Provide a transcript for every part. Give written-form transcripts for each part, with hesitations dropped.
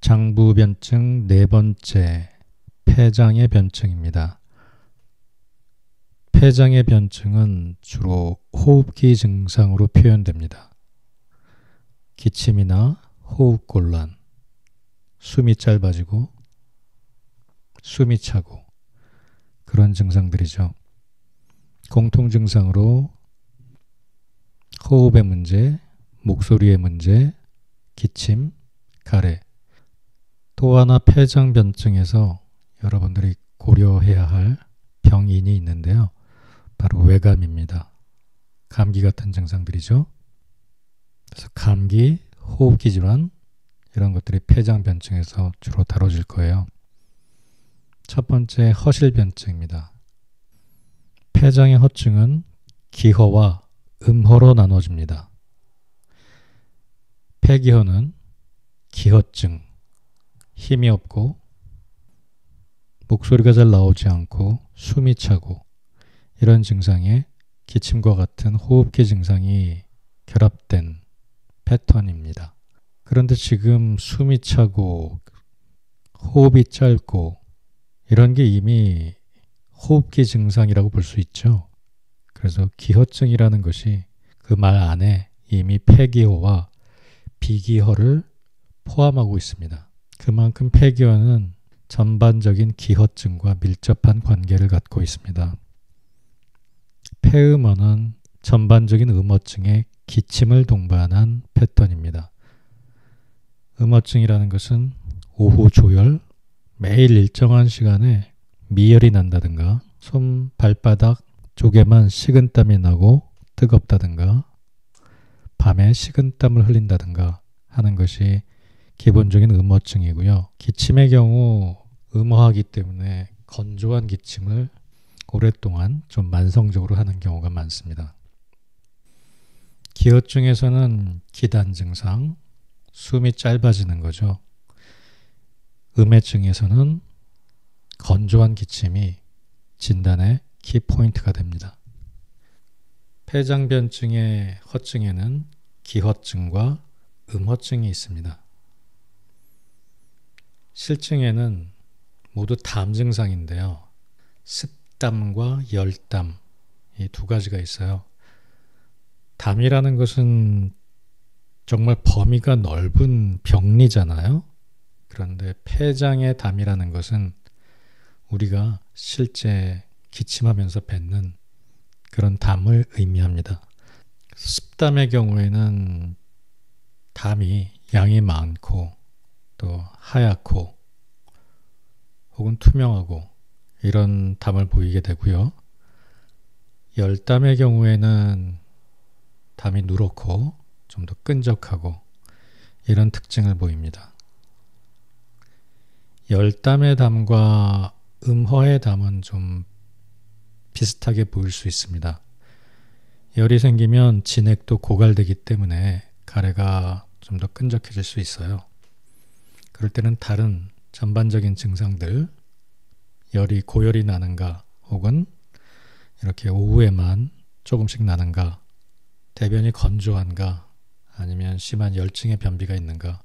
장부변증 네 번째, 폐장의 변증입니다. 폐장의 변증은 주로 호흡기 증상으로 표현됩니다. 기침이나 호흡곤란, 숨이 짧아지고 숨이 차고 그런 증상들이죠. 공통 증상으로 호흡의 문제, 목소리의 문제, 기침, 가래. 또 하나 폐장변증에서 여러분들이 고려해야 할 병인이 있는데요. 바로 외감입니다. 감기 같은 증상들이죠. 그래서 감기, 호흡기 질환 이런 것들이 폐장변증에서 주로 다뤄질 거예요. 첫 번째 허실변증입니다. 폐장의 허증은 기허와 음허로 나눠집니다. 폐기허는 기허증, 힘이 없고 목소리가 잘 나오지 않고 숨이 차고 이런 증상에 기침과 같은 호흡기 증상이 결합된 패턴입니다. 그런데 지금 숨이 차고 호흡이 짧고 이런 게 이미 호흡기 증상이라고 볼 수 있죠. 그래서 기허증이라는 것이 그 말 안에 이미 폐기허와 비기허를 포함하고 있습니다. 그만큼 폐기허는 전반적인 기허증과 밀접한 관계를 갖고 있습니다. 폐음허는 전반적인 음허증에 기침을 동반한 패턴입니다. 음허증이라는 것은 오후 조열, 매일 일정한 시간에 미열이 난다든가 손 발바닥 쪽에만 식은땀이 나고 뜨겁다든가 밤에 식은땀을 흘린다든가 하는 것이 기본적인 음허증이고요. 기침의 경우 음허하기 때문에 건조한 기침을 오랫동안 좀 만성적으로 하는 경우가 많습니다. 기허증에서는 기단 증상, 숨이 짧아지는 거죠. 음해증에서는 건조한 기침이 진단의 키포인트가 됩니다. 폐장변증의 허증에는 기허증과 음허증이 있습니다. 실증에는 모두 담 증상인데요. 습담과 열담 이 두 가지가 있어요. 담이라는 것은 정말 범위가 넓은 병리잖아요. 그런데 폐장의 담이라는 것은 우리가 실제 기침하면서 뱉는 그런 담을 의미합니다. 습담의 경우에는 담이 양이 많고 또 하얗고 혹은 투명하고 이런 담을 보이게 되고요. 열담의 경우에는 담이 누렇고 좀 더 끈적하고 이런 특징을 보입니다. 열담의 담과 음허의 담은 좀 비슷하게 보일 수 있습니다. 열이 생기면 진액도 고갈되기 때문에 가래가 좀 더 끈적해질 수 있어요. 그럴 때는 다른 전반적인 증상들, 열이 고열이 나는가 혹은 이렇게 오후에만 조금씩 나는가, 대변이 건조한가 아니면 심한 열증의 변비가 있는가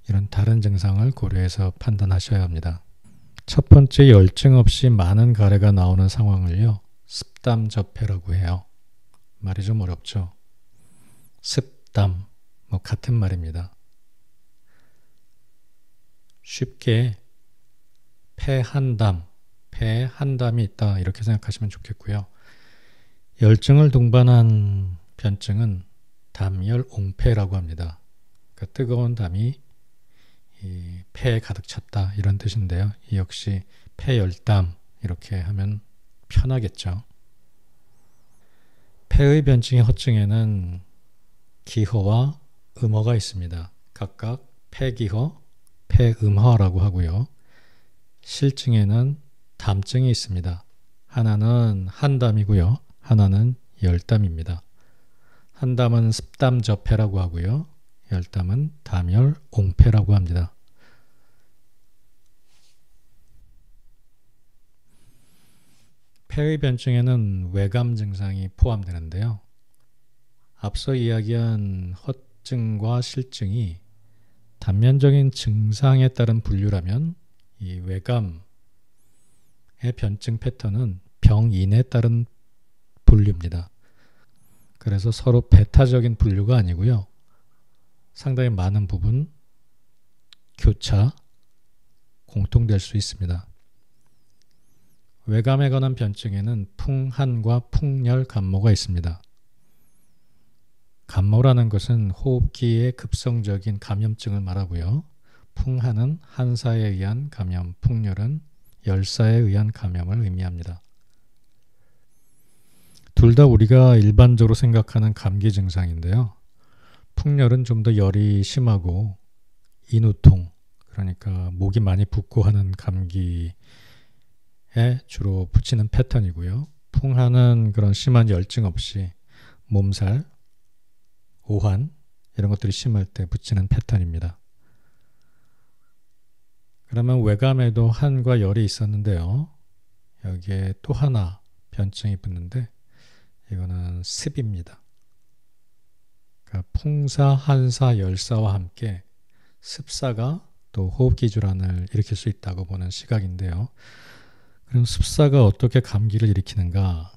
이런 다른 증상을 고려해서 판단하셔야 합니다. 첫 번째 열증 없이 많은 가래가 나오는 상황을요. 습담접해라고 해요. 말이 좀 어렵죠. 습담, 같은 말입니다. 쉽게 폐 한 담이 있다 이렇게 생각하시면 좋겠고요. 열증을 동반한 변증은 담열옹폐라고 합니다. 그러니까 뜨거운 담이 이 폐에 가득 찼다 이런 뜻인데요. 이 역시 폐열담 이렇게 하면 편하겠죠. 폐의 변증의 허증에는 기허와 음허가 있습니다. 각각 폐기허, 폐음허라고 하고요. 실증에는 담증이 있습니다. 하나는 한담이고요. 하나는 열담입니다. 한담은 습담접해라고 하고요. 열담은 담열옹폐라고 합니다. 폐의 변증에는 외감 증상이 포함되는데요. 앞서 이야기한 허증과 실증이 단면적인 증상에 따른 분류라면 이 외감의 변증 패턴은 병인에 따른 분류입니다. 그래서 서로 배타적인 분류가 아니고요. 상당히 많은 부분 교차, 공통될 수 있습니다. 외감에 관한 변증에는 풍한과 풍열 감모가 있습니다. 감모라는 것은 호흡기의 급성적인 감염증을 말하고요. 풍한은 한사에 의한 감염, 풍열은 열사에 의한 감염을 의미합니다. 둘 다 우리가 일반적으로 생각하는 감기 증상인데요. 풍열은 좀 더 열이 심하고 인후통, 그러니까 목이 많이 붓고 하는 감기에 주로 붙이는 패턴이고요. 풍한은 그런 심한 열증 없이 몸살, 오한 이런 것들이 심할 때 붙이는 패턴입니다. 그러면 외감에도 한과 열이 있었는데요. 여기에 또 하나 변증이 붙는데 이거는 습입니다. 그러니까 풍사, 한사, 열사와 함께 습사가 또 호흡기 질환을 일으킬 수 있다고 보는 시각인데요. 그럼 습사가 어떻게 감기를 일으키는가?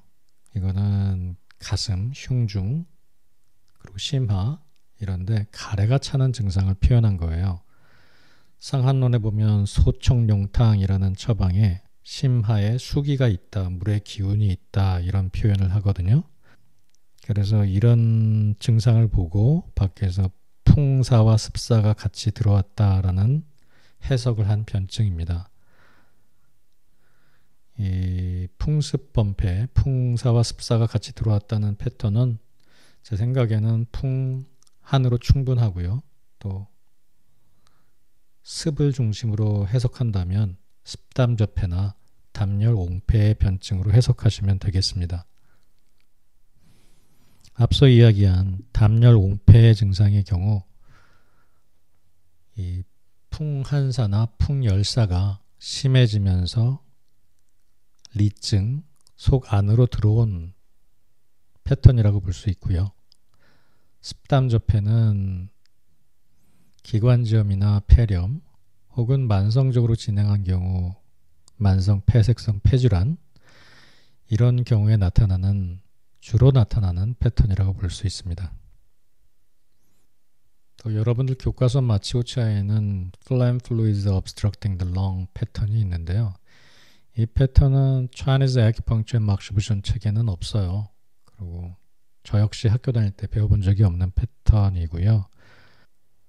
이거는 가슴, 흉중, 그리고 심하 이런데 가래가 차는 증상을 표현한 거예요. 상한론에 보면 소청룡탕이라는 처방에 심하에 수기가 있다, 물의 기운이 있다 이런 표현을 하거든요. 그래서 이런 증상을 보고 밖에서 풍사와 습사가 같이 들어왔다라는 해석을 한 변증입니다. 이 풍습범패, 풍사와 습사가 같이 들어왔다는 패턴은 제 생각에는 풍한으로 충분하고요. 또 습을 중심으로 해석한다면 습담접해나 담열옹패의 변증으로 해석하시면 되겠습니다. 앞서 이야기한 담열옹패의 증상의 경우 이 풍한사나 풍열사가 심해지면서 리증, 속 안으로 들어온 패턴이라고 볼 수 있고요. 습담접해는 기관지염이나 폐렴 혹은 만성적으로 진행한 경우 만성 폐색성 폐질환 이런 경우에 주로 나타나는 패턴이라고 볼 수 있습니다. 또 여러분들 교과서 마취오차에는 phlegm fluids obstructing the lung 패턴이 있는데요. 이 패턴은 Chinese Acupuncture and Marxbution 책에는 없어요. 그리고 저 역시 학교 다닐 때 배워본 적이 없는 패턴이고요.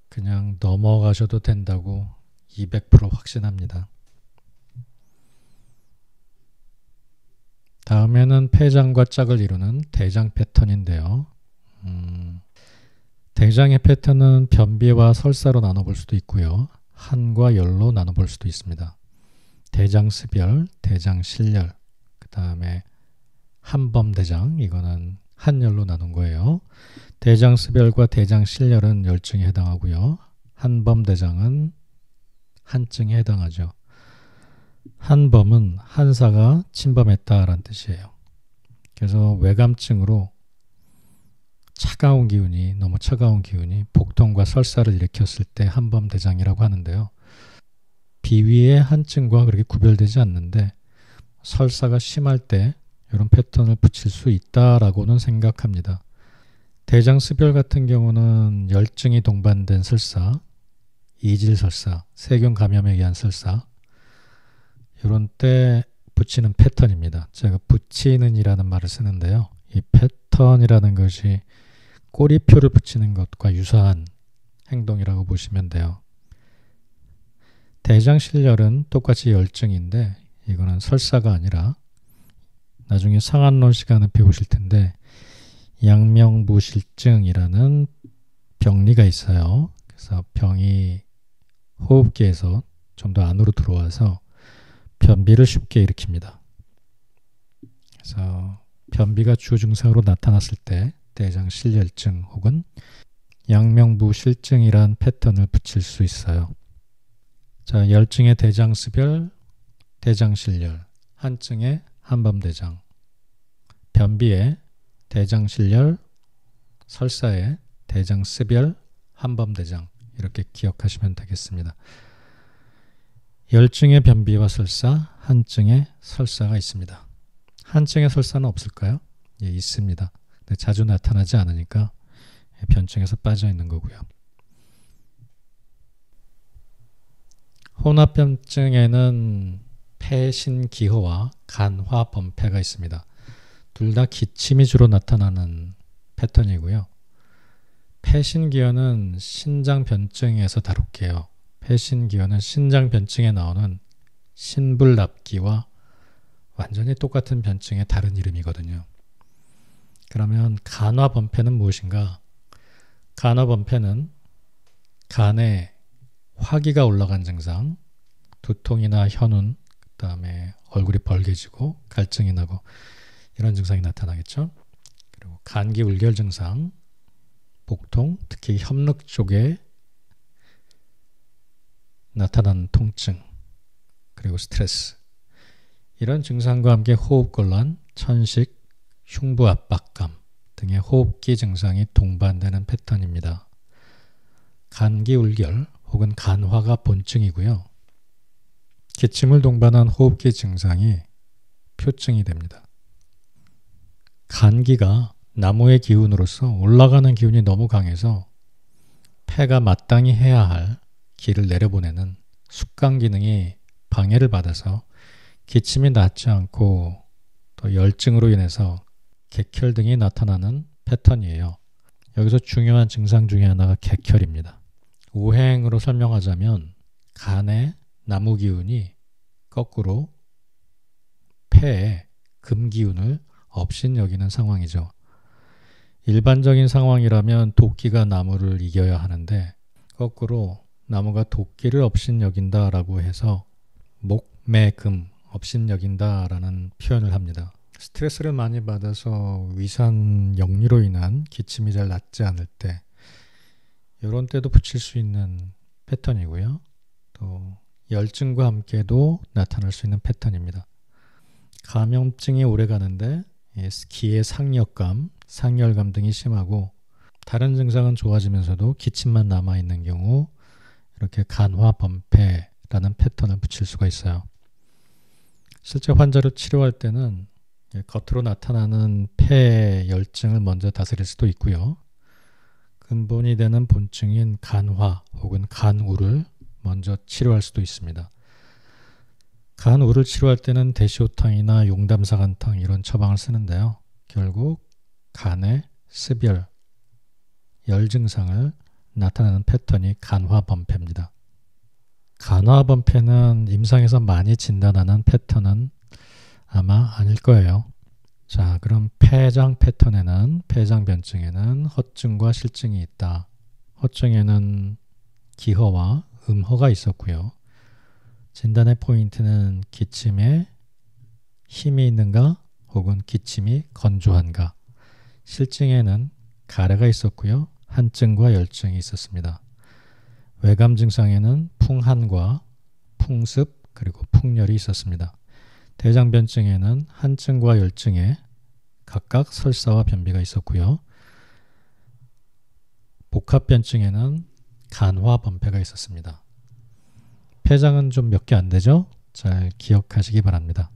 그냥 넘어가셔도 된다고 200% 확신합니다. 다음에는 폐장과 짝을 이루는 대장 패턴인데요. 대장의 패턴은 변비와 설사로 나눠볼 수도 있고요. 한과 열로 나눠볼 수도 있습니다. 대장습열, 대장실열, 그 다음에 한범대장, 이거는 한열로 나눈 거예요. 대장습열과 대장실열은 열증에 해당하고요. 한범대장은 한증에 해당하죠. 한범은 한사가 침범했다라는 뜻이에요. 그래서 외감증으로 너무 차가운 기운이 복통과 설사를 일으켰을 때 한범대장이라고 하는데요. 비위의 한증과 그렇게 구별되지 않는데 설사가 심할 때 이런 패턴을 붙일 수 있다라고는 생각합니다. 대장습열 같은 경우는 열증이 동반된 설사, 이질설사, 세균 감염에 의한 설사 이런 때 붙이는 패턴입니다. 제가 붙이는 이라는 말을 쓰는데요. 이 패턴이라는 것이 꼬리표를 붙이는 것과 유사한 행동이라고 보시면 돼요. 대장실열은 똑같이 열증인데 이거는 설사가 아니라 나중에 상한론 시간에 배우실 텐데 양명부실증이라는 병리가 있어요. 그래서 병이 호흡기에서 좀 더 안으로 들어와서 변비를 쉽게 일으킵니다. 그래서 변비가 주 증상으로 나타났을 때 대장실열증 혹은 양명부실증이란 패턴을 붙일 수 있어요. 자, 열증의 대장습열, 대장실열, 한증의 한범대장, 변비의 대장실열, 설사의 대장습열, 한범대장 이렇게 기억하시면 되겠습니다. 열증의 변비와 설사, 한증의 설사가 있습니다. 한증의 설사는 없을까요? 예, 있습니다. 근데 자주 나타나지 않으니까 변증에서 빠져 있는 거고요. 혼합변증에는 폐신기허와 간화범폐가 있습니다. 둘 다 기침이 주로 나타나는 패턴이고요. 폐신기허는 신장변증에서 다룰게요. 폐신기허는 신장변증에 나오는 신불납기와 완전히 똑같은 변증의 다른 이름이거든요. 그러면 간화범폐는 무엇인가? 간화범폐는 간에 화기가 올라간 증상, 두통이나 현운, 그 다음에 얼굴이 벌개지고 갈증이 나고 이런 증상이 나타나겠죠. 그리고 간기 울결 증상, 복통, 특히 협력 쪽에 나타나는 통증, 그리고 스트레스, 이런 증상과 함께 호흡곤란, 천식, 흉부 압박감 등의 호흡기 증상이 동반되는 패턴입니다. 간기 울결 혹은 간화가 본증이고요. 기침을 동반한 호흡기 증상이 표증이 됩니다. 간기가 나무의 기운으로서 올라가는 기운이 너무 강해서 폐가 마땅히 해야 할 기를 내려보내는 숙강 기능이 방해를 받아서 기침이 낫지 않고 또 열증으로 인해서 객혈 등이 나타나는 패턴이에요. 여기서 중요한 증상 중에 하나가 객혈입니다. 우행으로 설명하자면 간의 나무 기운이 거꾸로 폐에 금 기운을 업신여기는 상황이죠. 일반적인 상황이라면 도끼가 나무를 이겨야 하는데 거꾸로 나무가 도끼를 업신여긴다라고 해서 목매금 업신여긴다라는 표현을 합니다. 스트레스를 많이 받아서 위산 역류로 인한 기침이 잘 낫지 않을 때 이런 때도 붙일 수 있는 패턴이고요. 또 열증과 함께도 나타날 수 있는 패턴입니다. 감염증이 오래 가는데 기의 상력감, 상열감 등이 심하고 다른 증상은 좋아지면서도 기침만 남아있는 경우 이렇게 간화범폐라는 패턴을 붙일 수가 있어요. 실제 환자를 치료할 때는 겉으로 나타나는 폐 열증을 먼저 다스릴 수도 있고요. 근본이 되는 본증인 간화 혹은 간우를 먼저 치료할 수도 있습니다. 간우를 치료할 때는 대시호탕이나 용담사간탕 이런 처방을 쓰는데요. 결국 간의 습열, 열 증상을 나타내는 패턴이 간화범폐입니다. 간화범폐는 임상에서 많이 진단하는 패턴은 아마 아닐 거예요. 자, 그럼 폐장 패턴에는, 폐장 변증에는 허증과 실증이 있다. 허증에는 기허와 음허가 있었고요. 진단의 포인트는 기침에 힘이 있는가 혹은 기침이 건조한가. 실증에는 가래가 있었고요. 한증과 열증이 있었습니다. 외감 증상에는 풍한과 풍습 그리고 풍열이 있었습니다. 대장변증에는 한증과 열증에 각각 설사와 변비가 있었고요. 복합변증에는 간화범폐가 있었습니다. 폐장은 좀 몇 개 안 되죠? 잘 기억하시기 바랍니다.